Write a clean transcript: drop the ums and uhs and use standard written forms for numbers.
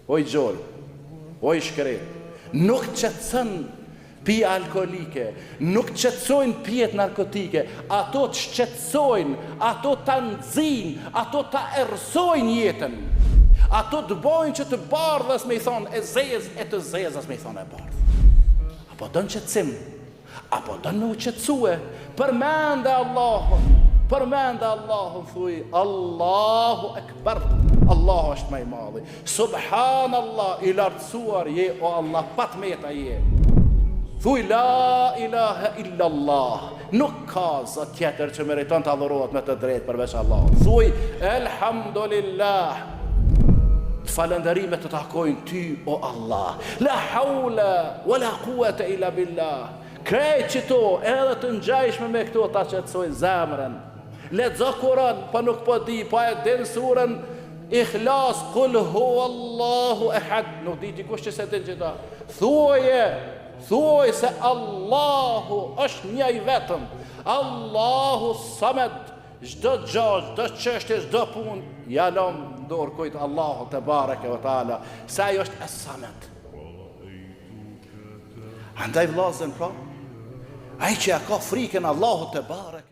oj gjol, oj shkret, nuk qetësën pija alkoholike, nuk qetësojnë pijet narkotike, ato të shqetësojnë, ato të nxin, ato të errësojnë jetën, ato të bojnë që të bardhës me i thonë e zezë, e të zezës me i thonë e bardhë. Apo dënë qetësim, apo dënë me u qetësue, përmende Allahun, thuj, Allahu Ekber, Allahu është më i madhi, Subhanallah, i lartësuar je, o Allah, pat meta je. Thuj, la ilaha illallah, nuk ka zot tjetër që meriton të adhurohet me të drejtë përveç Allah. Thuj, elhamdulillah, të falënderimet të takojnë ty, o Allah. La haula, wa la quwata illa billah. Krejt që to, edhe të ngjajshme me këto ta qetësojnë zemrën. Lexo Kur'an, pa nuk po di, pa e din surën Ikhlas, kul huwa Allahu ahad. Nuk di dikush që se din gjitha. Thuaj se Allahu është një i vetëm. Allahu Samed. Çdo gjë, çdo çështje, çdo punë, ja lëm dorë kujt Allahu te bareke ve taala. Se ai është as-Samed. Andaj vllazën pra, ai që ka frikën Allahut te bareke